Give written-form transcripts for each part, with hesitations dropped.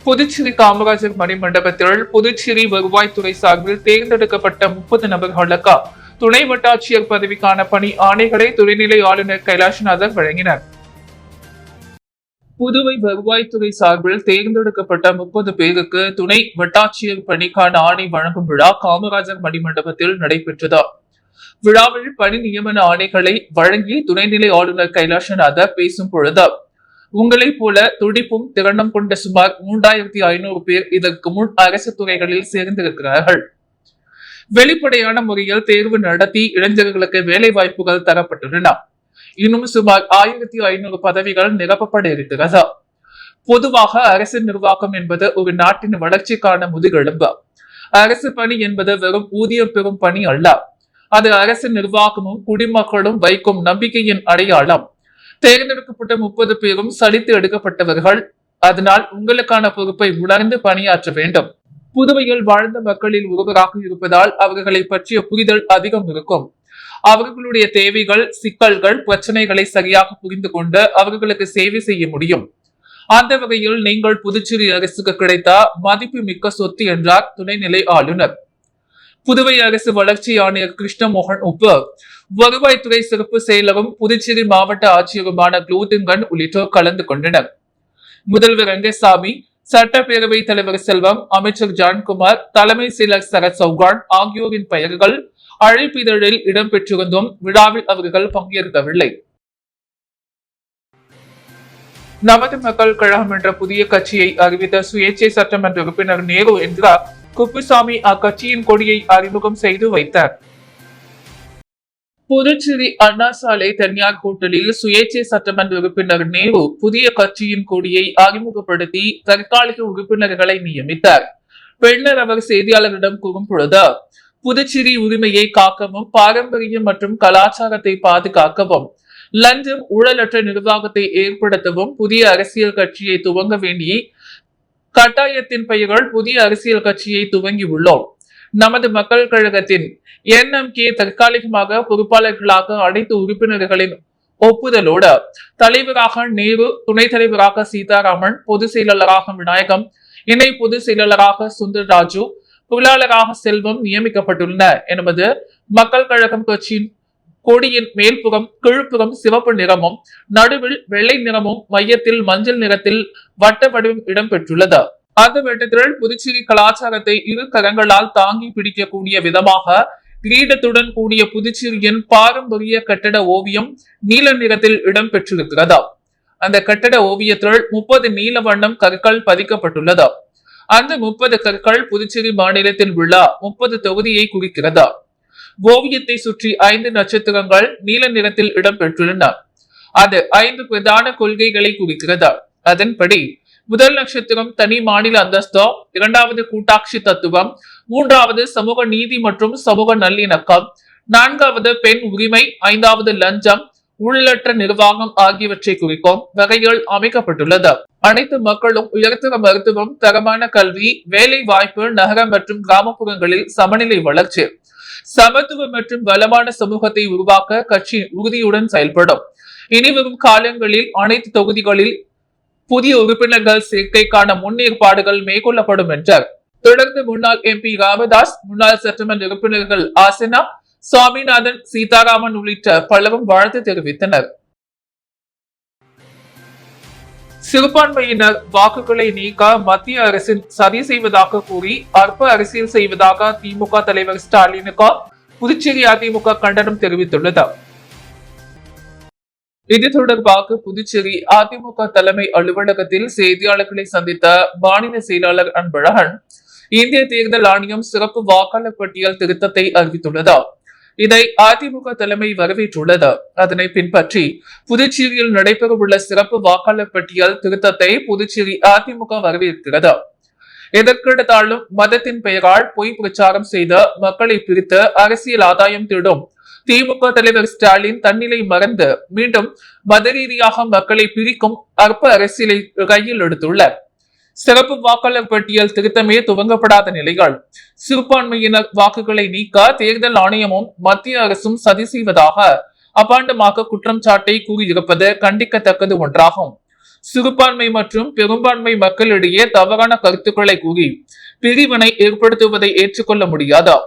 புதுச்சேரி காமராஜர் மணிமண்டபத்தில் புதுச்சேரி வருவாய்த்துறை சார்பில் தேர்ந்தெடுக்கப்பட்ட 30 நபர்களுக்கு துணை வட்டாட்சியர் பதவிக்கான பணி ஆணைகளை துணைநிலை ஆளுநர் கைலாஷ்நாதர் வழங்கினார். புதுவை வருவாய்த்துறை சார்பில் தேர்ந்தெடுக்கப்பட்ட 30 பேருக்கு துணை வட்டாட்சியர் பணிக்கான ஆணை வழங்கும் விழா காமராஜர் மணிமண்டபத்தில் நடைபெற்றது. விழாவில் பணி நியமன ஆணைகளை வழங்கி துணைநிலை ஆளுநர் கைலாஷ்நாதர் பேசும் பொழுது, உங்களைப் போல துடிப்பும் திறனும் கொண்ட சுமார் 3500 பேர் இதற்கு முன் அரசு துறைகளில் சேர்ந்திருக்கிறார்கள். வெளிப்படையான முறையில் தேர்வு நடத்தி இளைஞர்களுக்கு வேலை வாய்ப்புகள் தரப்பட்டுள்ளன. இன்னும் சுமார் 1500 பதவிகள் நிரப்பப்பட இருக்கிறது. பொதுவாக அரசு நிர்வாகம் என்பது ஒரு நாட்டின் வளர்ச்சிக்கான முதுகெலும்பு. அரசு பணி என்பது வெறும் ஊதியம் பெறும் பணி அல்ல. அது அரசு நிர்வாகமும் குடிமக்களும் வைக்கும் நம்பிக்கையின் அடையாளம். தேர்ந்தெடுக்கப்பட்ட 30 பேரும் சலித்து எடுக்கப்பட்டவர்கள். அதனால் உங்களுக்கான பொறுப்பை உணர்ந்து பணியாற்ற வேண்டும். புதுவையில் வாழ்ந்த மக்களில் ஒருவராக இருப்பதால் அவர்களை பற்றிய புரிதல் அதிகம் இருக்கும். அவர்களுடைய தேவைகள், சிக்கல்கள், பிரச்சனைகளை சரியாக புரிந்து கொண்டு அவர்களுக்கு சேவை செய்ய முடியும். அந்த வகையில் நீங்கள் புதுச்சேரி அரசுக்கு கிடைத்த மதிப்பு மிக்க சொத்து என்றார் துணைநிலை ஆளுநர். புதுவை அரசு வளர்ச்சி ஆணையர் கிருஷ்ணமோகன் உப்பு, வருவாய்த்துறை சிறப்பு செயலரும் புதுச்சேரி மாவட்ட ஆட்சியருமான குளோதிங்கன் உள்ளிட்டோர் கலந்து கொண்டனர். முதல்வர் ரங்கசாமி, சட்டப்பேரவைத் தலைவர் செல்வம், அமைச்சர் ஜான்குமார், தலைமை செயலர் சரத் சௌகான் ஆகியோரின் பெயர்கள் அழைப்பிதழில் இடம்பெற்றிருந்தும் விழாவில் அவர்கள் பங்கேற்கவில்லை. நமது மக்கள் கழகம் என்ற புதிய கட்சியை அறிவித்த சுயேட்சை சட்டமன்ற உறுப்பினர் நேரு என்ற குப்புசாமி அக்கட்சியின் கொடியை அறிமுகம் செய்து வைத்தார். புதுச்சேரி அண்ணா சாலை தனியார் ஹோட்டலில் சுயேட்சை சட்டமன்ற உறுப்பினர் நேரு புதிய கட்சியின் கொடியை அறிமுகப்படுத்தி தற்காலிக உறுப்பினர்களை நியமித்தார். பின்னர் அவர் செய்தியாளர்களிடம் கூறும் பொழுது, புதுச்சேரி உரிமையை காக்கவும் பாரம்பரியம் மற்றும் கலாச்சாரத்தை பாதுகாக்கவும் லஞ்சம் ஊழலற்ற நிர்வாகத்தை ஏற்படுத்தவும் புதிய அரசியல் கட்சியை துவங்க வேண்டிய கட்டாயத்தின் பெயர்கள் புதிய அரசியல் கட்சியை துவங்கி உள்ளோம். நமது மக்கள் கழகத்தின் NMK தற்காலிகமாக பொறுப்பாளர்களாக அனைத்து உறுப்பினர்களின் ஒப்புதலோடு தலைவராக நேரு, துணைத் தலைவராக சீதாராமன், பொதுச் செயலாளராக விநாயகம், இணை பொதுச் செயலாளராக சுந்தர்ராஜு, பொருளாளராக செல்வம் நியமிக்கப்பட்டுள்ளனர் என்பது மக்கள் கழகம் கட்சியின் கொடியின் மேல்புறம் கீழ்ப்புறம் சிவப்பு நிறமும் நடுவில் வெள்ளை நிறமும் மையத்தில் மஞ்சள் நிறத்தில் வட்ட வடிவம் இடம்பெற்றுள்ளது. அந்த வட்டத்தில் புதுச்சேரி கலாச்சாரத்தை இரு கரங்களால் தாங்கி பிடிக்கக்கூடிய விதமாக கிரீடத்துடன் கூடிய புதுச்சேரியின் பாரம்பரிய கட்டட ஓவியம் நீல நிறத்தில் இடம்பெற்றிருக்கிறது. அந்த கட்டட ஓவியத்தில் 30 நீல வண்ணம் கற்கள் பதிக்கப்பட்டுள்ளது. அந்த 30 கற்கள் புதுச்சேரி மாநிலத்தில் உள்ள 30 தொகுதியை குறிக்கிறது. ஓவியத்தை சுற்றி 5 நட்சத்திரங்கள் நீல நிறத்தில் இடம்பெற்றுள்ளன. அது 5 பிரதான கொள்கைகளை குறிக்கிறது. அதன்படி முதல் நட்சத்திரம் தனி மாநில அந்தஸ்து, இரண்டாவது கூட்டாட்சி தத்துவம், மூன்றாவது சமூக நீதி மற்றும் சமூக நல்லிணக்கம், நான்காவது பெண் உரிமை, ஐந்தாவது லஞ்சம், ஊழலற்ற நிர்வாகம் ஆகியவற்றை குறிக்கும் வகையில் அமைக்கப்பட்டுள்ளது. அனைத்து மக்களும் உயர்தர மருத்துவம், தரமான கல்வி, வேலை வாய்ப்பு, நகர மற்றும் கிராமப்புறங்களில் சமநிலை வளர்ச்சி, சமத்துவ மற்றும் வளமான சமூகத்தை உருவாக்க கட்சி உறுதியுடன் செயல்படும். இனிவரும் காலங்களில் அனைத்து தொகுதிகளில் புதிய உறுப்பினர்கள் சேர்க்கைக்கான முன்னேற்பாடுகள் மேற்கொள்ளப்படும் என்றார். தொடர்ந்து முன்னாள் MP ராமதாஸ், முன்னாள் சட்டமன்ற உறுப்பினர்கள் ஆசனா, சுவாமிநாதன், சீதாராமன் உள்ளிட்ட பலரும் வாழ்த்து தெரிவித்தனர். சிறுபான்மையினர் வாக்குகளை நீக்க மத்திய அரசின் சதி செய்வதாக கூறி அற்ப அரசியல் செய்வதாக திமுக தலைவர் ஸ்டாலினுக்கு புதுச்சேரி அதிமுக கண்டனம் தெரிவித்துள்ளது. இது தொடர்பாக புதுச்சேரி அதிமுக தலைமை அலுவலகத்தில் செய்தியாளர்களை சந்தித்த மாநில செயலாளர் அன்பழகன், இந்திய தேர்தல் ஆணையம் சிறப்பு வாக்காளர் பட்டியல் திருத்தத்தை அறிவித்துள்ளது. இதை அதிமுக தலைமை வரவேற்றுள்ளது. அதனை பின்பற்றி புதுச்சேரியில் நடைபெறவுள்ள சிறப்பு வாக்காளர் பட்டியல் திருத்தத்தை புதுச்சேரி அதிமுக வரவேற்கிறது. எதற்கெடுத்தாலும் மதத்தின் பெயரால் பொய் பிரச்சாரம் செய்த மக்களை பிரித்து அரசியல் ஆதாயம் தேடும் திமுக தலைவர் ஸ்டாலின் தன்னிலை மறந்து மீண்டும் மத ரீதியாக மக்களை பிரிக்கும் அற்ப அரசியலை கையில் எடுத்துள்ளார். சிறப்பு வாக்காளர் பட்டியல் திருத்தமே துவங்கப்படாத நிலையில் சிறுபான்மையினர் வாக்குகளை நீக்க தேர்தல் ஆணையமும் மத்திய அரசும் சதி செய்வதாக அபாண்டமாக குற்றம் சாட்டை கூறியிருப்பது கண்டிக்கத்தக்கது ஒன்றாகும். சிறுபான்மை மற்றும் பெரும்பான்மை மக்களிடையே தவறான கருத்துக்களை கூறி பிரிவினை ஏற்படுத்துவதை ஏற்றுக்கொள்ள முடியாதா?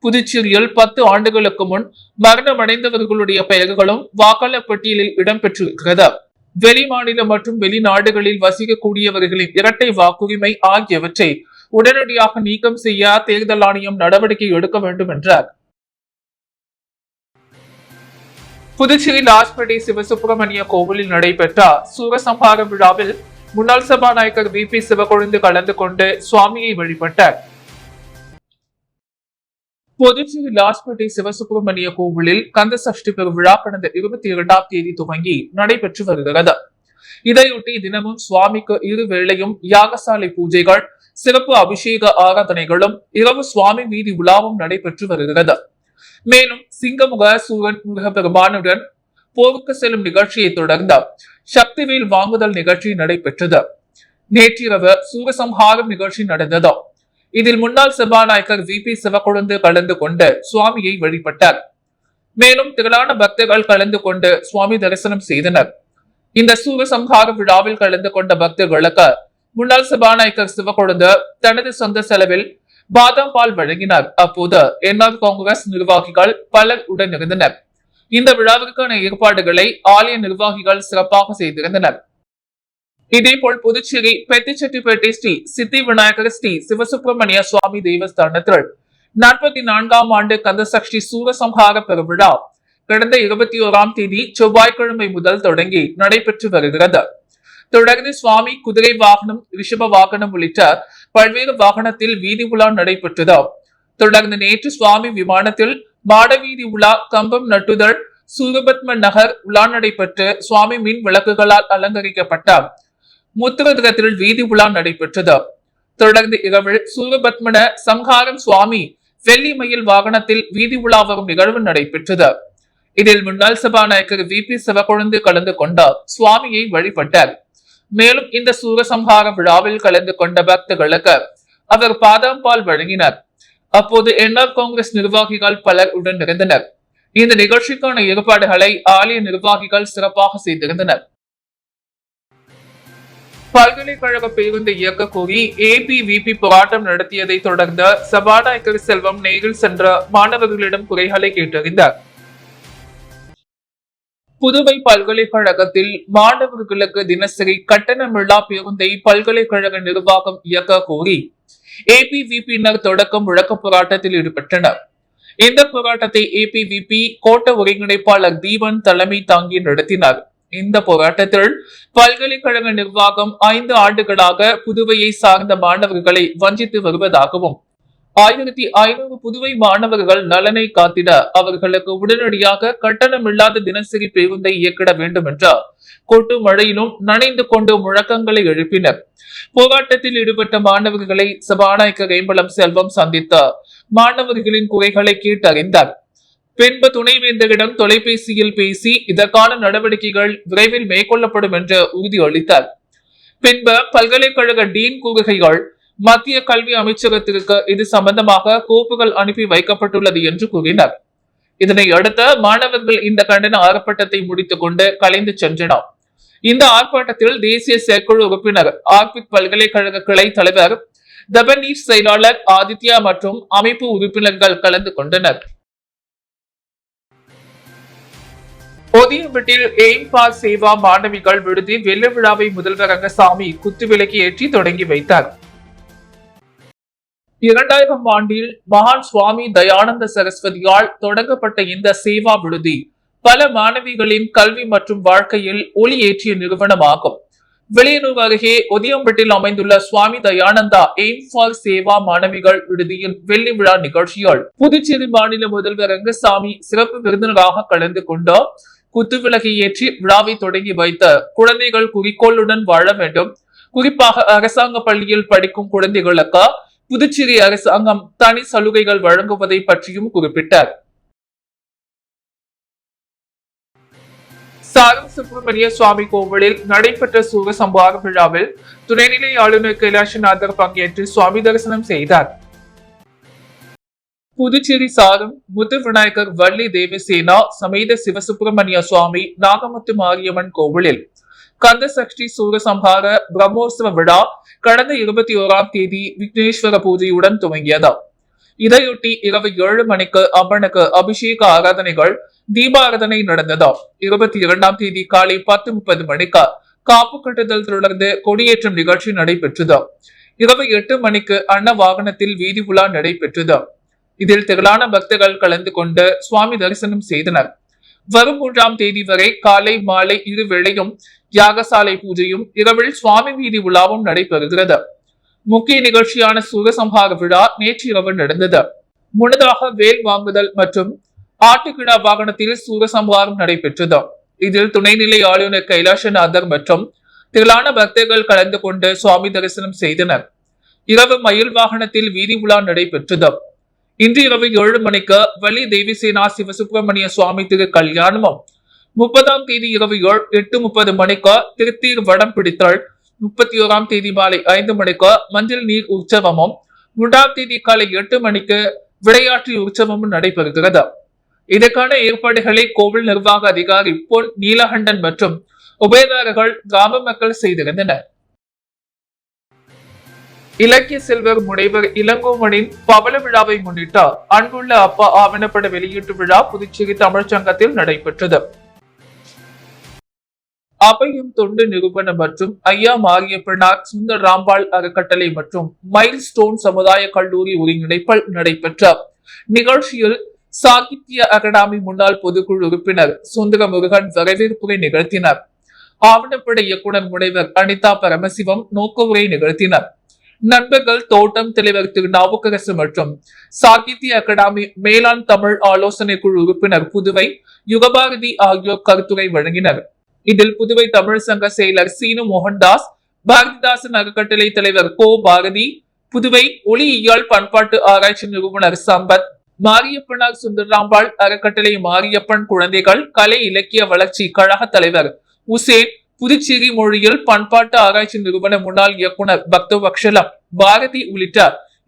புதுச்சேரியில் 10 ஆண்டுகளுக்கு முன் மரணமடைந்தவர்களுடைய பெயர்களும் வாக்காளர் பட்டியலில் இடம்பெற்றிருக்கிறது. வெளிமாநில மற்றும் வெளிநாடுகளில் வசிக்கக்கூடியவர்களின் இரட்டை வாக்குரிமை ஆகியவற்றை உடனடியாக நீக்கம் செய்ய தேர்தல் ஆணையம் நடவடிக்கை எடுக்க வேண்டும் என்றார். புதுச்சேரி லாஸ்பேட்டை சிவசுப்பிரமணிய கோவிலில் நடைபெற்ற சூரசம்ஹார விழாவில் முன்னாள் சபாநாயகர் VP சிவக்கொழுந்து கலந்து கொண்டு சுவாமியை வழிபட்டார். புதுச்சேரி லாஸ்பேட்டை சிவசுப்பிரமணிய கோவிலில் கந்த சஷ்டி பெருவிழா கடந்த 22ஆம் தேதி துவங்கி நடைபெற்று வருகிறது. இதையொட்டி தினமும் சுவாமிக்கு இருவேளையும் யாகசாலை பூஜைகள், சிறப்பு அபிஷேக ஆராதனைகளும், இரவு சுவாமி வீதி உலாவும் நடைபெற்று வருகிறது. மேலும் சிங்கமுக சூரன் முருகப்பெருமானுடன் போருக்கு செல்லும் நிகழ்ச்சியை தொடர்ந்த சக்திவேல் வாங்குதல் நிகழ்ச்சி நடைபெற்றது. நேற்றிரவு சூரசம்ஹாரம் நிகழ்ச்சி நடந்தது. இதில் முன்னாள் சபாநாயகர் VP சிவக்கொழுந்து கலந்து கொண்டு சுவாமியை வழிபட்டார். மேலும் திரளான பக்தர்கள் கலந்து கொண்டு சுவாமி தரிசனம் செய்தனர். இந்த சூரசம்ஹார விழாவில் கலந்து கொண்ட பக்தர்களுக்கு முன்னாள் சபாநாயகர் சிவக்கொழுந்து தனது சொந்த செலவில் பாதாம் பால் வழங்கினார். அப்போது NR காங்கிரஸ் நிர்வாகிகள் பலர் உடனிருந்தனர். இந்த விழாவிற்கான ஏற்பாடுகளை ஆலய நிர்வாகிகள் சிறப்பாக செய்திருந்தனர். இதேபோல் புதுச்சேரி பெத்திச்செட்டிப்பேட்டை ஸ்ரீ சித்தி விநாயகர் ஸ்ரீ சிவசுப்பிரமணிய சுவாமி தேவஸ்தானத்தில் 44ஆம் ஆண்டு கந்தசஷ்டி சூரசம்ஹார பெருவிழா கடந்த 21ஆம் தேதி செவ்வாய்க்கிழமை முதல் தொடங்கி நடைபெற்று வருகிறது. தொடர்ந்து சுவாமி குதிரை வாகனம், ரிஷப வாகனம் உள்ளிட்ட பல்வேறு வாகனத்தில் வீதி உலா நடைபெற்றது. தொடர்ந்து நேற்று சுவாமி விமானத்தில் மாடவீதி உலா, கம்பம் நட்டுதல், சூரபத்ம நகர் உலா நடைபெற்று சுவாமி மின் விளக்குகளால் அலங்கரிக்கப்பட்ட முத்திரத்தில் வீதி உலா நடைபெற்றது. தொடர்ந்து இரவில் சூரபத்மன சம்ஹாரம் சுவாமி வெள்ளி மயில் வாகனத்தில் வீதி உலா வரும் நிகழ்வு நடைபெற்றது. இதில் முன்னாள் சபாநாயகர் VP சிவக்கொழுந்து கலந்து கொண்ட சுவாமியை வழிபட்டார். மேலும் இந்த சூரசம்ஹார விழாவில் கலந்து கொண்ட பக்தர்களுக்கு அவர் பாதாம் பால் வழங்கினார். அப்போது NR காங்கிரஸ் நிர்வாகிகள் பலர் உடன் இருந்தனர். இந்த நிகழ்ச்சிக்கான ஏற்பாடுகளை ஆலய நிர்வாகிகள் சிறப்பாக செய்திருந்தனர். பல்கலைக்கழக பேருந்து இயக்க கோரி ABVP போராட்டம் நடத்தியதை தொடர்ந்து சபாநாயகர் செல்வம் நேரில் சென்ற மாணவர்களிடம் குறைகளை கேட்டறிந்தார். புதுவை பல்கலைக்கழகத்தில் மாணவர்களுக்கு தினசரி கட்டணமில்லா பேருந்தை பல்கலைக்கழக நிர்வாகம் இயக்க கோரி ABVP-யினர் தொடக்கம் முழக்க போராட்டத்தில் ஈடுபட்டனர். இந்த போராட்டத்தை ABVP கோட்ட ஒருங்கிணைப்பாளர் தீபன் தலைமை தாங்கி நடத்தினார். இந்த போராட்டத்தில் பல்கலைக்கழக நிர்வாகம் 5 ஆண்டுகளாக புதுவையை சார்ந்த மாணவர்களை வஞ்சித்து வருவதாகவும் 1500 புதுவை மாணவர்கள் நலனை காத்திட அவர்களுக்கு உடனடியாக கட்டணமில்லாத தினசரி பேருந்தை இயக்கிட வேண்டும் என்ற கொட்டு மழையிலும் நனைந்து கொண்டு முழக்கங்களை எழுப்பினர். போராட்டத்தில் ஈடுபட்ட மாணவர்களை சபாநாயகர் ஏம்பலம் செல்வம் சந்தித்த மாணவர்களின் குறைகளை கேட்டறிந்தார். பின்பு துணைவேந்தரிடம் தொலைபேசியில் பேசி இதற்கான நடவடிக்கைகள் விரைவில் மேற்கொள்ளப்படும் என்று உறுதியளித்தார். பின்பு பல்கலைக்கழக டீன் கூறுகைகள் மத்திய கல்வி அமைச்சகத்திற்கு இது சம்பந்தமாக கோப்புகள் அனுப்பி வைக்கப்பட்டுள்ளது என்று கூறினார். இதனை அடுத்து மாணவர்கள் இந்த கண்டன ஆர்ப்பாட்டத்தை முடித்துக் கொண்டு கலைந்து சென்றனர். இந்த ஆர்ப்பாட்டத்தில் தேசிய செயற்குழு உறுப்பினர் ஆர்பித், பல்கலைக்கழக கிளை தலைவர் தபனீஷ், செயலாளர் ஆதித்யா மற்றும் அமைப்பு உறுப்பினர்கள் கலந்து கொண்டனர். ஒதியம்பட்டில் எய்ம் பார் சேவா மாணவிகள் விடுதி வெள்ள விழாவை முதல்வர் ரங்கசாமி குத்துவிளக்கு ஏற்றி தொடங்கி வைத்தார். 2000ஆம் ஆண்டில் மகான் சுவாமி தயானந்த சரஸ்வதியால் தொடங்கப்பட்ட இந்த சேவா விடுதி பல மாணவிகளின் கல்வி மற்றும் வாழ்க்கையில் ஒளி ஏற்றிய நிறுவனமாகும். வெளியனூர் அருகே ஒதியம்பட்டில் அமைந்துள்ள சுவாமி தயானந்தா எய்ம் ஃபார் சேவா மாணவிகள் விடுதியின் வெள்ளி விழா நிகழ்ச்சியால் புதுச்சேரி மாநில முதல்வர் ரங்கசாமி சிறப்பு விருந்தினராக கலந்து கொண்டு குத்துவிளக்கை ஏற்றி விழாவை தொடங்கி வைத்த குழந்தைகள் குறிக்கோளுடன் வாழ வேண்டும், குறிப்பாக அரசாங்க பள்ளியில் படிக்கும் குழந்தைகளுக்கு புதுச்சேரி அரசாங்கம் தனி சலுகைகள் வழங்குவதை பற்றியும் குறிப்பிட்டார். சாரம் சுப்பிரமணிய சுவாமி கோவிலில் நடைபெற்ற சூரசம்ஹார விழாவில் துணைநிலை ஆளுநர் கைலாசநாதர் பங்கேற்று சுவாமி தரிசனம் செய்தார். புதுச்சேரி சாரம் முத்து விநாயகர் வள்ளி தேவசேனா சமேத சிவசுப்பிரமணிய சுவாமி நாகமுத்து மாரியம்மன் கோவிலில் கந்த சஷ்டி சூரசம்ஹார பிரம்மோற்சவ விழா கடந்த 21ஆம் தேதி விக்னேஸ்வர பூஜையுடன் துவங்கியது. இதையொட்டி இரவு 7 மணிக்கு அம்மனுக்கு அபிஷேக ஆராதனைகள், தீபாராதனை நடந்தது. 22ஆம் தேதி காலை 10:30 மணிக்கு காப்பு கட்டுதல் தொடர்ந்து கொடியேற்றம் நிகழ்ச்சி நடைபெற்றது. இரவு 8 மணிக்கு அன்ன வாகனத்தில் வீதி உலா நடைபெற்றது. இதில் திரளான பக்தர்கள் கலந்து கொண்டு சுவாமி தரிசனம் செய்தனர். வரும் 3ஆம் தேதி வரை காலை மாலை இருவேளையும் யாகசாலை பூஜையும் இரவில் சுவாமி வீதி உலாவும் நடைபெறுகிறது. முக்கிய நிகழ்ச்சியான சூரசம்ஹார விழா நேற்று இரவு நடந்தது. முன்னதாக வேல் வாங்குதல் மற்றும் ஆட்டுக்கிடா வாகனத்தில் சூரசம்ஹாரம் நடைபெற்றது. இதில் துணைநிலை ஆளுநர் கைலாசநாதர் மற்றும் திரளான பக்தர்கள் கலந்து கொண்டு சுவாமி தரிசனம் செய்தனர். இரவு மயில் வாகனத்தில் வீதி உலா நடைபெற்றது. இன்று இரவு 7 மணிக்கு வலி தேவிசேனா சிவசுப்பிரமணிய சுவாமி திரு கல்யாணமும், 30ஆம் தேதி இரவு 8:30 மணிக்கு திருத்தீர் வடம் பிடித்தல், 31ஆம் தேதி மாலை 5 மணிக்கு மஞ்சள் நீர் உற்சவமும், 3ஆம் தேதி காலை 8 மணிக்கு விளையாட்டு உற்சவமும் நடைபெறுகிறது. இதற்கான ஏற்பாடுகளை கோவில் நிர்வாக அதிகாரி பொன் நீலகண்டன் மற்றும் உபயதாரர்கள் கிராம மக்கள் செய்திருந்தனர். இலக்கிய செல்வர் முனைவர் இளங்கோவனின் பவள விழாவை முன்னிட்டு அன்புள்ள அப்பா ஆவணப்பட வெளியீட்டு விழா புதுச்சேரி தமிழ்ச்சங்கத்தில் நடைபெற்றது. அபயம் தொண்டு நிறுவனம் மற்றும் ஐயா மாரியப்பனார் சுந்தர் ராம்பாள் அறக்கட்டளை மற்றும் மைல் ஸ்டோன் சமுதாய கல்லூரி ஒருங்கிணைப்பில் நடைபெற்ற நிகழ்ச்சியில் சாகித்ய அகாடமி முன்னாள் பொதுக்குழு உறுப்பினர் சுந்தரமுருகன் வரவேற்புரை நிகழ்த்தினர். ஆவணப்பட இயக்குனர் முனைவர் அனிதா பரமசிவம் நோக்கவுரை நிகழ்த்தினர். நண்பர்கள் தோட்டம் தலைவர் திரு நாவுக்கரசு மற்றும் சாகித்ய அகாடமி மேலாண் தமிழ் ஆலோசனை குழு உறுப்பினர் புதுவை யுகபாரதி ஆகியோர் கருத்துரை வழங்கினர். இதில் புதுவை தமிழ் சங்க செயலர் சீனு மோகன்தாஸ், பாரதிதாசன் அறக்கட்டளை தலைவர் கோ பாரதி, புதுவை ஒளியியல் பண்பாட்டு ஆராய்ச்சி நிறுவனர் சம்பத், மாரியப்பனார் சுந்தரராம்பாள் அறக்கட்டளை மாரியப்பன் குழந்தைகள் கலை இலக்கிய வளர்ச்சி கழக தலைவர் உசேன், புதுச்சேரி மொழியில் பண்பாட்டு ஆராய்ச்சி நிறுவன முன்னாள் இயக்குனர் பக்தவக்ஷலம், பாரதி உள்ளிட்ட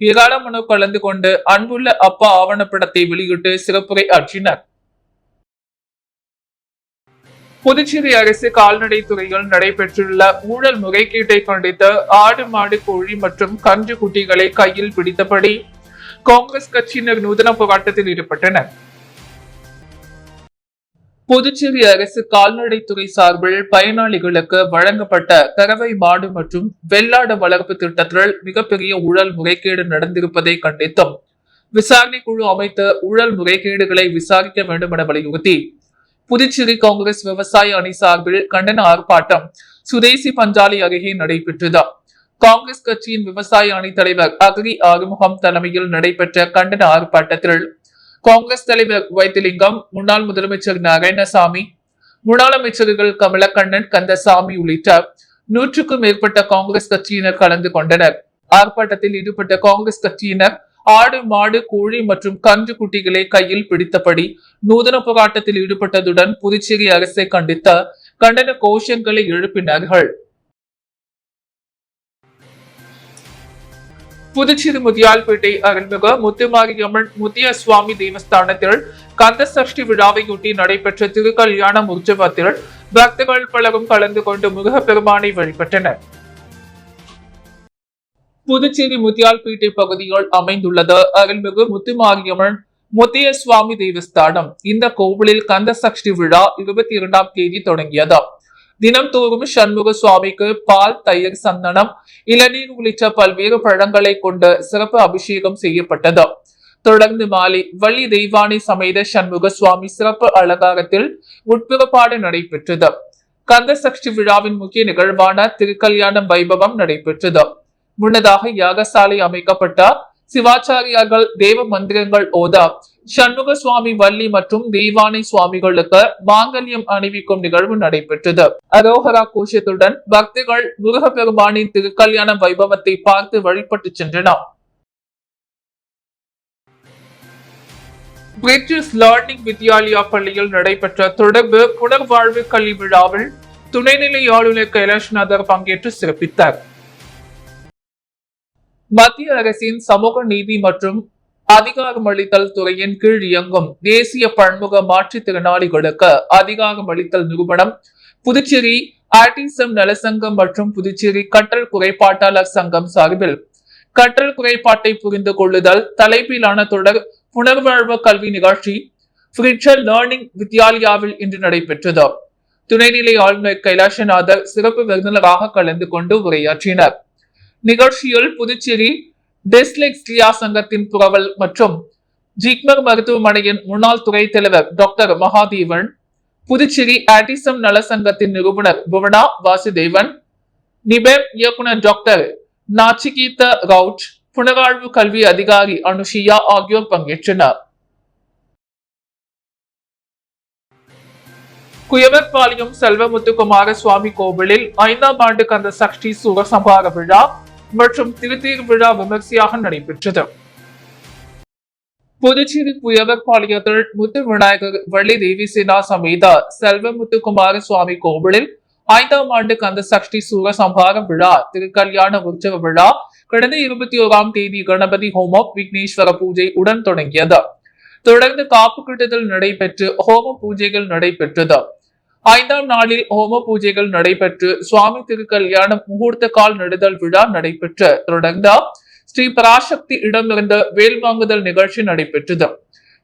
ஏராளமானோர் கலந்து கொண்டு அன்புள்ள அப்பா ஆவணப்படத்தை வெளியிட்டு சிறப்புரை ஆற்றினர். புதுச்சேரி அரசு கால்நடை துறையில் நடைபெற்றுள்ள ஊழல் முறைகேட்டை கண்டித்து ஆடு, மாடு, கோழி மற்றும் கன்று குட்டிகளை கையில் பிடித்தபடி காங்கிரஸ் கட்சியினர் நூதன போராட்டத்தில் ஈடுபட்டனர். புதுச்சேரி அரசு கால்நடைத்துறை சார்பில் பயனாளிகளுக்கு வழங்கப்பட்ட கறவை மாடு மற்றும் வெள்ளாடு வளர்ப்பு திட்டத்தில் மிகப்பெரிய ஊழல் முறைகேடு நடந்திருப்பதை கண்டித்தும் விசாரணை குழு அமைத்து ஊழல் முறைகேடுகளை விசாரிக்க வேண்டும் என வலியுறுத்தி புதுச்சேரி காங்கிரஸ் விவசாய அணி சார்பில் கண்டன ஆர்ப்பாட்டம் சுதேசி பஞ்சாலை அருகே நடைபெற்றது. காங்கிரஸ் கட்சியின் விவசாய அணி தலைவர் அக்ரி ஆறுமுகம் தலைமையில் நடைபெற்ற கண்டன ஆர்ப்பாட்டத்தில் காங்கிரஸ் தலைவர் வைத்திலிங்கம், முன்னாள் முதலமைச்சர் நாராயணசாமி, முன்னாள் அமைச்சர்கள் கமலக்கண்ணன், கந்தசாமி உள்ளிட்ட 100க்கும் மேற்பட்ட காங்கிரஸ் கட்சியினர் கலந்து கொண்டனர். ஆர்ப்பாட்டத்தில் ஈடுபட்ட காங்கிரஸ் கட்சியினர் ஆடு, மாடு, கோழி மற்றும் கன்று குட்டிகளை கையில் பிடித்தபடி நூதன போராட்டத்தில் ஈடுபட்டதுடன் புதுச்சேரி அரசை கண்டித்த கண்டன கோஷங்களை எழுப்பினார்கள். புதுச்சேரி முதியால்பேட்டை அருள்மிகு முத்துமாரியம்மன் முத்திய சுவாமி தேவஸ்தானத்தில் கந்த சஷ்டி விழாவையொட்டி நடைபெற்ற திருக்கல்யாணம் உற்சவத்தில் பக்தர்கள் பலரும் கலந்து கொண்டு முருகப்பெருமானை வழிபட்டனர். புதுச்சேரி முத்தியால்பேட்டை பகுதியில் அமைந்துள்ளது அருள்மிகு முத்துமாரியம்மன் முத்திய சுவாமி தேவஸ்தானம். இந்த கோவிலில் கந்த சஷ்டி விழா 22ஆம் தேதி தொடங்கியது. தினம்தோறும் சண்முக சுவாமிக்கு பால், தயிர், சந்தனம், இளநீர் உள்ளிட்ட பல்வேறு பழங்களை கொண்டு சிறப்பு அபிஷேகம் செய்யப்பட்டது. தொடர்ந்து மாலை வள்ளி தெய்வானை சமேத சண்முக சுவாமி சிறப்பு அலங்காரத்தில் உட்புறப்பாடு நடைபெற்றது. கந்த சஷ்டி விழாவின் முக்கிய நிகழ்வான திருக்கல்யாணம் வைபவம் நடைபெற்றது. முன்னதாக யாகசாலை அமைக்கப்பட்ட சிவாச்சாரியார்கள் தேவ மந்திரங்கள் ஓத சண்முக சுவாமி, வள்ளி மற்றும் தெய்வானை சுவாமிகளுக்கு மாங்கல்யம் அணிவிக்கும் நிகழ்வு நடைபெற்றது. அரோகரா கோஷத்துடன் பக்தர்கள் முருகப்பெருமானின் திருக்கல்யாண வைபவத்தை பார்த்து வழிபட்டு சென்றனர். பிரிட்டிஷ் லேர்னிங் வித்யாலயா பள்ளியில் நடைபெற்ற தொடர்பு புனர்வாழ்வு கல்வி விழாவில் துணைநிலை ஆளுநர் கைலாஷ்நாதர் பங்கேற்று சிறப்பித்தார். மத்திய அரசின் சமூக நீதி மற்றும் அதிகாரமளித்தல் துறையின் கீழ் இயங்கும் தேசிய பன்முக மாற்றுத்திறனாளிகளுக்கு அதிகாரமளித்தல் நிறுவனம் புதுச்சேரி ஆர்டிசம் நலசங்கம் மற்றும் புதுச்சேரி கற்றல் குறைபாட்டாளர் சங்கம் சார்பில் கற்றல் குறைபாட்டை புரிந்து கொள்ளுதல் தலைப்பிலான தொடர் புனர்வாழ்வு கல்வி நிகழ்ச்சி ஃபியூச்சர் லேர்னிங் வித்யாலயாவில் இன்று நடைபெற்றது. துணைநிலை ஆளுநர் கைலாசநாதர் சிறப்பு விருந்தினராக கலந்து கொண்டு உரையாற்றினார். நிகழ்ச்சியில் புதுச்சேரி டிஸ்லெக்ஸியா சங்கத்தின் புரவல் மற்றும் ஜிக்மர் மருத்துவமனையின் முன்னாள் துறை தலைவர் டாக்டர் மகாதேவன், புதுச்சேரி ஆட்டிசம் நல சங்கத்தின் நிறுவனர் புவனா வாசுதேவன், நிபேம் இயக்குனர் டாக்டர் நாச்சிகீத ரவுட், புனர்வாழ்வு கல்வி அதிகாரி அனுஷியா ஆகியோர் பங்கேற்றனர். குயவர்பாளையம் செல்வமுத்துக்குமார சுவாமி கோவிலில் 5ஆம் ஆண்டு கந்த சஷ்டி சூரசம்ஹார விழா மற்றும் திருத்தேர் விழா விமர்சையாக நடைபெற்றது. புதுச்சேரி குயவர்பாளையத்தில் முத்து விநாயகர் வள்ளி தேவி சேனா சமேத செல்வமுத்துக்குமார சுவாமி கோவிலில் 5ஆம் ஆண்டு கந்த சஷ்டி சூரசம்ஹார விழா திருக்கல்யாண உற்சவ விழா கடந்த 21ஆம் தேதி கணபதி ஹோமம் விக்னேஸ்வர பூஜை உடன் தொடங்கியது. தொடர்ந்து காப்பு கட்டுதல் நடைபெற்று ஹோம பூஜைகள் நடைபெற்றது. 5ஆம் நாளில் ஹோம பூஜைகள் நடைபெற்று சுவாமி திருக்கல்யாணம் முகூர்த்த கால் நடுதல் விழா நடைபெற்று தொடர்ந்து ஸ்ரீ பராசக்தி இடமிருந்து வேல் வாங்குதல் நிகழ்ச்சி நடைபெற்றது.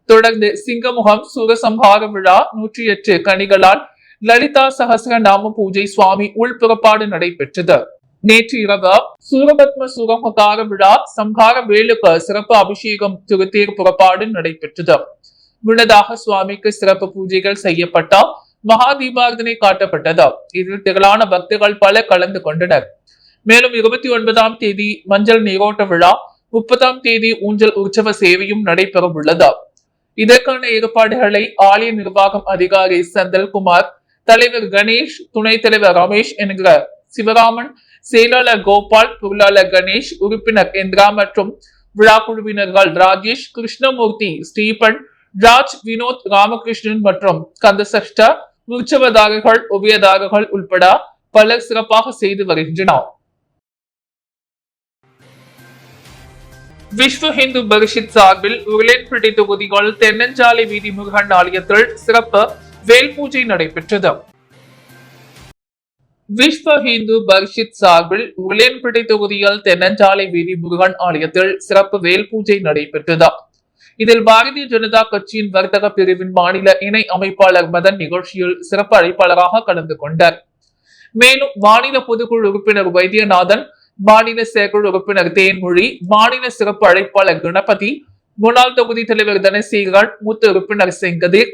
தொடர்ந்து சிங்கமுகம் சூரசம்ஹார விழா 108 கனிகளால் லலிதா சகசர நாம பூஜை சுவாமி உள்புறப்பாடு நடைபெற்றது. நேற்று இரவு சூரபத்ம சூரமகார விழா சம்ஹார வேலுக்கு சிறப்பு அபிஷேகம் திருத்தேர் புறப்பாடு நடைபெற்றது. முன்னதாக சுவாமிக்கு சிறப்பு பூஜைகள் செய்யப்பட்ட மகா தீபாரதனை காட்டப்பட்டது. இதில் திரளான பக்தர்கள் பல கலந்து கொண்டனர். மேலும் 29ஆம் தேதி மஞ்சள் நீரோட்ட விழா, 30ஆம் தேதி ஊஞ்சல் உற்சவ சேவையும் நடைபெற உள்ளது. இதற்கான ஏற்பாடுகளை ஆலய நிர்வாகம் அதிகாரி செந்தில்குமார், தலைவர் கணேஷ், துணைத் தலைவர் ரமேஷ் என்கிற சிவராமன், செயலாளர் கோபால், பொருளாளர் கணேஷ், உறுப்பினர் இந்திரா மற்றும் விழா குழுவினர்கள் ராஜேஷ், கிருஷ்ணமூர்த்தி, ஸ்டீபன், ராஜ், வினோத், ராமகிருஷ்ணன் மற்றும் கந்தசஷ்ட உற்சவதாரர்கள், உபயதாரர்கள் உட்பட பலர் சிறப்பாக செய்து வருகின்றனர். விஸ்வ ஹிந்து பரிஷத் சார்பில் உருளையன்பேட்டை தொகுதிகள் தென்னஞ்சாலை வீதி முருகன் ஆலயத்தில் சிறப்பு வேல் பூஜை நடைபெற்றது. விஸ்வ ஹிந்து பரிஷத் சார்பில் உருளையன்பேட்டை தொகுதியில் தென்னஞ்சாலை வீதி முருகன் ஆலயத்தில் சிறப்பு வேல் பூஜை நடைபெற்றது. இதில் பாரதிய ஜனதா கட்சியின் வர்த்தக பிரிவின் மாநில இணை அமைப்பாளர் மதன் நிகழ்ச்சியில் சிறப்பு அழைப்பாளராக கலந்து கொண்டார். மேலும் மாநில பொதுக்குழு உறுப்பினர் வைத்தியநாதன், மாநில செயற்குழு உறுப்பினர் தேன்மொழி, மாநில சிறப்பு அழைப்பாளர் கணபதி, முன்னாள் தொகுதி தலைவர் தனசேகரன், மூத்த உறுப்பினர் செங்கதிர்,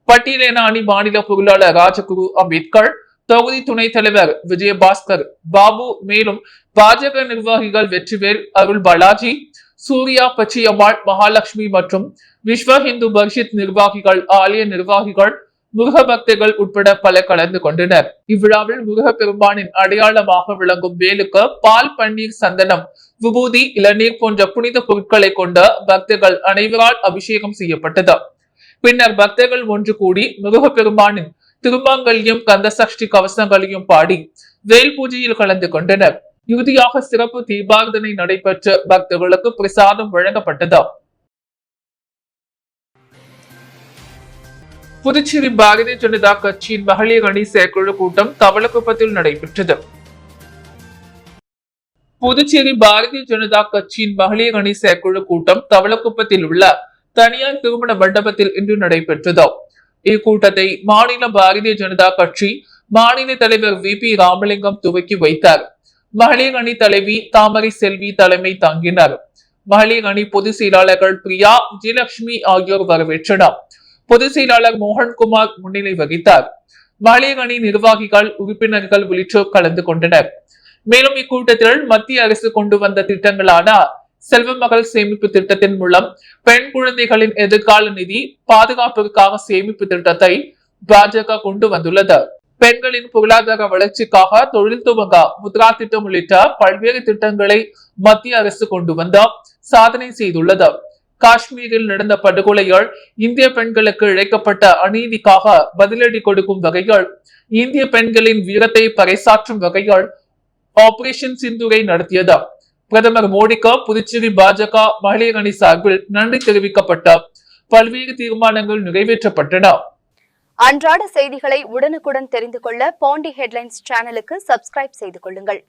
பட்டியலின அணி மாநில பொருளாளர் ராஜகுரு அம்பேத்கர், தொகுதி துணைத் தலைவர் விஜயபாஸ்கர் பாபு, மேலும் பாஜக நிர்வாகிகள் வெற்றிவேல், அருள் பாலாஜி, சூர்யா, பச்சியம்மாள், மகாலட்சுமி மற்றும் விஸ்வ ஹிந்து பரிஷத் நிர்வாகிகள், ஆலய நிர்வாகிகள், முருக பக்தர்கள் உட்பட பல கலந்து கொண்டனர். இவ்விழாவில் முருக பெருமானின் அடையாளமாக விளங்கும் வேலுக்கு பால், பன்னீர், சந்தனம், விபூதி, இளநீர் போன்ற புனித பொருட்களை கொண்ட பக்தர்கள் அனைவரால் அபிஷேகம் செய்யப்பட்டது. பின்னர் பக்தர்கள் ஒன்று கூடி முருக பெருமானின் திருமாங்கல்யம், கந்த சஷ்டி கவசங்களையும் பாடி வேல் பூஜையில் கலந்து கொண்டனர். இறுதியாக சிறப்பு தீபாரதனை நடைபெற்ற பக்தர்களுக்கு பிரசாதம் வழங்கப்பட்டது. புதுச்சேரி பாரதிய ஜனதா கட்சியின் மகளிர் அணி செயற்குழு கூட்டம் தவளக்குப்பத்தில் நடைபெற்றது. புதுச்சேரி பாரதிய ஜனதா கட்சியின் மகளிர் அணி செயற்குழு கூட்டம் தவளக்குப்பத்தில் உள்ள தனியார் திருமண மண்டபத்தில் இன்று நடைபெற்றது. இக்கூட்டத்தை மாநில பாரதிய ஜனதா கட்சி மாநில தலைவர் VP ராமலிங்கம் துவக்கி வைத்தார். மகளிர் அணி தலைவி தாமரை செல்வி தலைமை தாங்கினார். மகளிர் அணி பொதுச் செயலாளர்கள் பிரியா, விஜயலட்சுமி ஆகியோர் வரவேற்றனர். பொதுச் செயலாளர் மோகன்குமார் முன்னிலை வகித்தார். மகளிர் அணி நிர்வாகிகள், உறுப்பினர்கள் உள்ளிட்டோர் கலந்து கொண்டனர். மேலும் இக்கூட்டத்தில் மத்திய அரசு கொண்டு வந்த திட்டங்களான செல்வ மகள் சேமிப்பு திட்டத்தின் மூலம் பெண் குழந்தைகளின் எதிர்கால நிதி பாதுகாப்பிற்காக சேமிப்பு திட்டத்தை பாஜக கொண்டு வந்துள்ளது. பெண்களின் பொருளாதார வளர்ச்சிக்காக தொழில் துவங்க முத்ரா திட்டம் உள்ளிட்ட பல்வேறு திட்டங்களை மத்திய அரசு கொண்டு வந்த சாதனை செய்துள்ளது. காஷ்மீரில் நடந்த படுகொலையால் இந்திய பெண்களுக்கு இழைக்கப்பட்ட அநீதிக்காக பதிலடி கொடுக்கும் வகையில் இந்திய பெண்களின் வீரத்தை பறைசாற்றும் வகையில் ஆபரேஷன் சிந்தூரை நடத்தியது. பிரதமர் மோடிக்கு புதுச்சேரி பாஜக மகளிர் அணி சார்பில் நன்றி தெரிவிக்கப்பட்ட பல்வேறு தீர்மானங்கள் நிறைவேற்றப்பட்டன. அன்றாட செய்திகளை உடனுக்குடன் தெரிந்து கொள்ள பாண்டி ஹெட்லைன்ஸ் சேனலுக்கு சப்ஸ்கிரைப் செய்து கொள்ளுங்கள்.